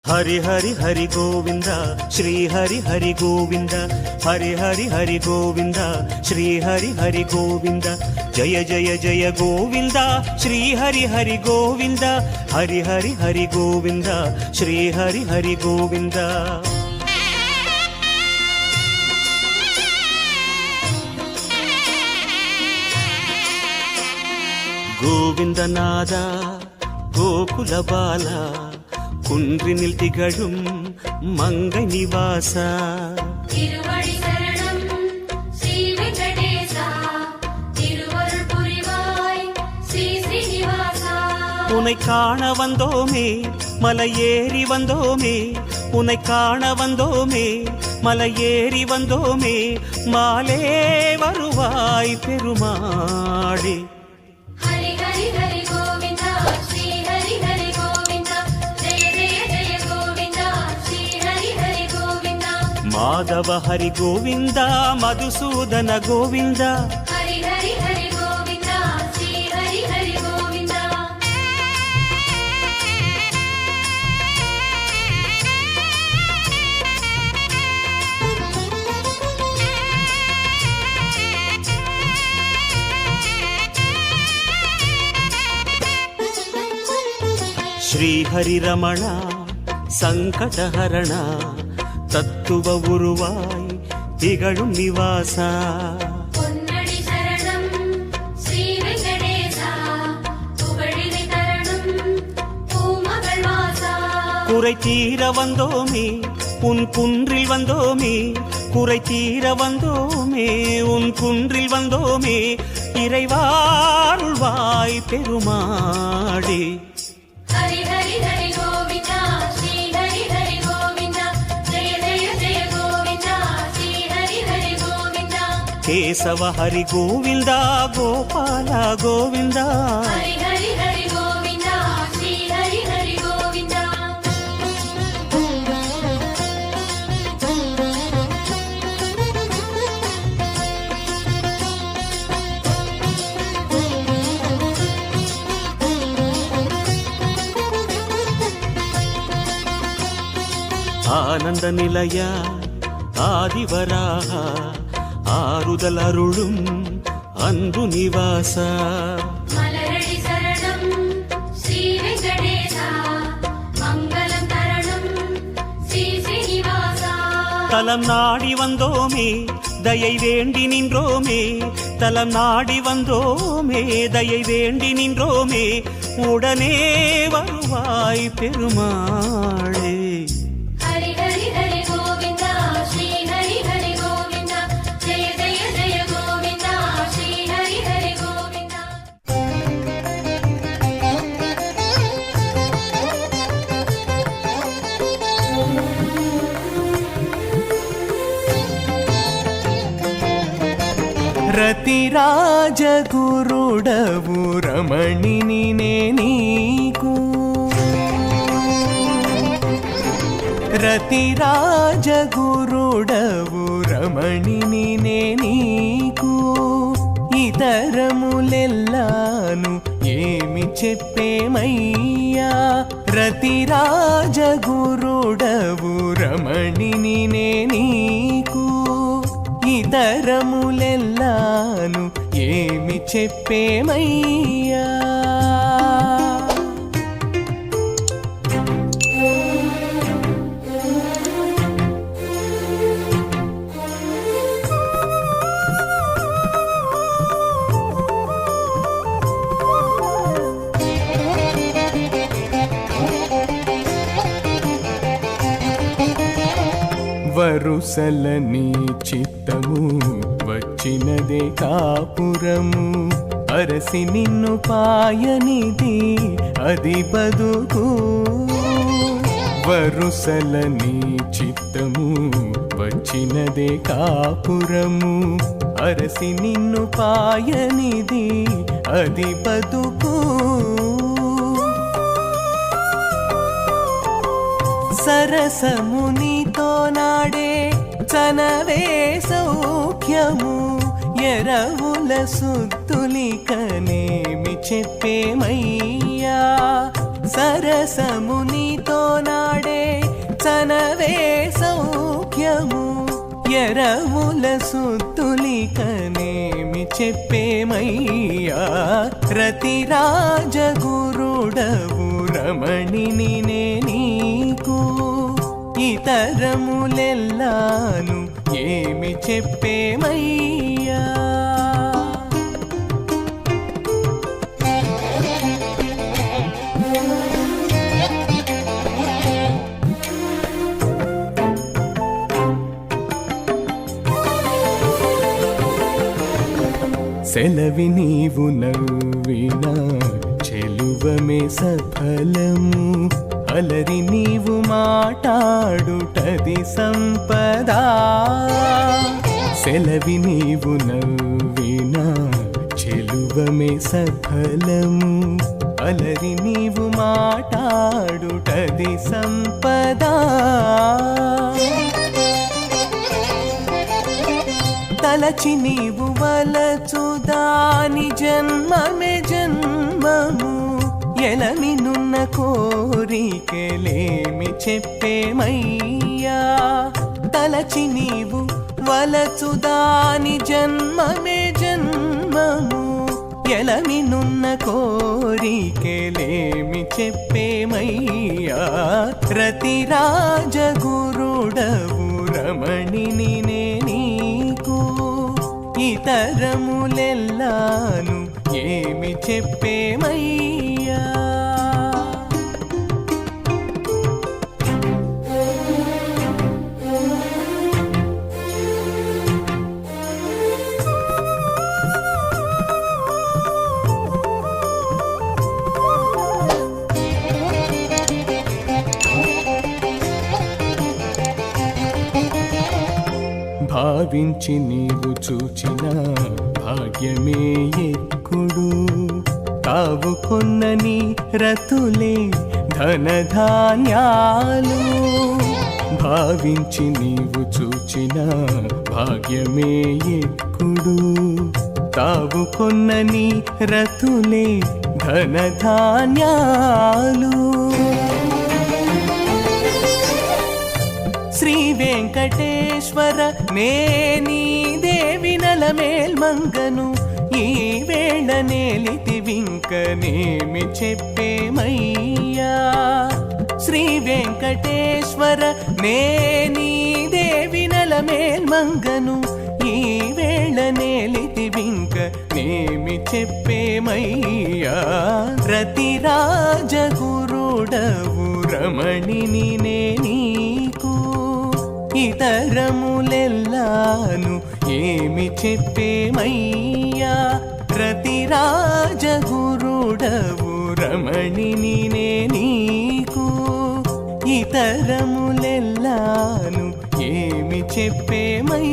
हरि हरि हरि गोविंद श्री हरि हरि गोविंद हरि हरि हरि गोविंद श्री हरि हरि गोविंद जय जय जय गोविंद श्री हरि हरि गोविंद हरि हरि हरि गोविंद श्री हरि हरि गोविंद गोविंदनाद गोकुल बाला குன்றினில் திகழும் மங்கை நிவாசா திருவடி சரணம் ஸ்ரீ வெங்கடேசா திருவருள் புரிவாய் ஸ்ரீ ஸ்ரீனிவாசா உன்னை காண வந்தோமே மலையேறி வந்தோமே உன்னை காண வந்தோமே மலையேறி வந்தோமே மாலே வருவாய் பெருமாளே माधव हरि गोविंद मधुसूदन गोविंद हरि हरि हरि गोविंद श्री हरि हरि गोविंद श्री हरि रमण संकटहरण தத்துவ உருவாய் திகழும் நிவாசா பொன்னடி சரணம் ஸ்ரீ வெங்கடேசா புகழினை தரணும் பூமகள் வாசா குறை தீர வந்தோமே உன் குன்றில் வந்தோமே குறை தீர வந்தோமே உன் குன்றில் வந்தோமே இறைவாருள்வாய் பெருமாளே ஹரி ஹரி ஹரி கோவிந்தா ஸ்ரீ ஹரி ஹரி கோவிந்தா ஜெய ஜெய ஜெய கோவிந்தா ஸ்ரீ ஹரி ஹரி கோவிந்தா கேசவ ஹரி கோவிந்தா கோபால கோவிந்தா ஹரி ஹரி ஹரி கோவிந்தா ஸ்ரீ ஹரி ஹரி கோவிந்தா ஆனந்த நிலைய ஆதிவராக ஆறுதல் அருளும் அன்பு நிவாசா மலரடி சரணம் ஸ்ரீ வெங்கடேசா மங்களம் தரணும் ஸ்ரீ ஸ்ரீனிவாசா தலம் நாடி வந்தோமே தயை வேண்டி நின்றோமே தலம் நாடி வந்தோமே தயை வேண்டி நின்றோமே உடனே வருவாய் பெருமாளே ஹரி ஹரி ஹரி கோவிந்தா ஸ்ரீ ஹரி ஹரி கோவிந்தா ஜெய ஜெய ஜெய கோவிந்தா ஸ்ரீ ஹரி ஹரி கோவிந்தா రతిరాజ గురుడవు రమణిని నీకు రతిరాజ గురుడవు రమణిని నీకు ఇతరములెల్లాను ఏమి చెప్పేమయ్యా రతిరాజ గురుడవు రమణిని నీకు ఇతరములెల్లాను ఏమి చెప్పేమయ్యా వరుసలని చిత్తము వచ్చినదే కాపురము అరసి నిన్ను పాయనిది అది బదుకు వరుసల నీ చిత్తము వచ్చినదే కాపురము అరసి నిన్ను పాయనిది అది బదుకు సరసమునితో నాడే చనవే సౌఖ్యము ఎరవుల సుత్తులికనేమి చెప్పేమయ్యా సరసమునితో నాడే చనవే సౌఖ్యము ఎరవుల సుత్తులికనేమి చెప్పేమయ్యా రతిరాజగురుడవు రమణిని నీకు ఇతరములెల్లాను ఏమి చెప్పేమయ్యా సెలవి నీవు నవ్వినా చెలువమే సఫలము అలరి నీవు మాటాడుటది సంపద సెలవి నీవు నవ్వినా చెలువమే సఫలము అలరి నీవు మాటాడుటది సంపద తలచి నీవు వలచుదాని జన్మమే జన్మము ఎలమినున్న కోరికలేమి చెప్పేమయ్యా తలచి నీవు వలచుదాని జన్మమే జన్మము ఎలమినున్న కోరికలేమి చెప్పేమయ్యా రతిరాజగురుడవు రమణిని నీకు ఇతరములెల్లాను ఏమి చెప్పేమయ్యా భావించి నీవు చూచిన భాగ్యమే ఎక్కుడు తావు కొన్నని రతులే ధనధాన్యాలు భావించి నీవు చూచిన భాగ్యమే ఎక్కుడు తావు కొన్నని రతులే ధనధాన్యాలు శ్రీ వెంకటేశ్వర నేనీ దేవి నలమేల్మంగను ఈ వేళ నేలితివింకనేమి చెప్పేమయ్యా శ్రీ వెంకటేశ్వర నేనీ దేవి నలమేల్మంగను ఈ వేళ నేలితివింకనేమి చెప్పేమయ్యా రతిరాజగురుడవు రమణిని నీకు ఇతరములెల్లాను ఏమి చెప్పేమయ్యా రతిరాజగురుడవు రమణిని నీకు ఇతరములెల్లాను ఏమి చెప్పేమయ్యా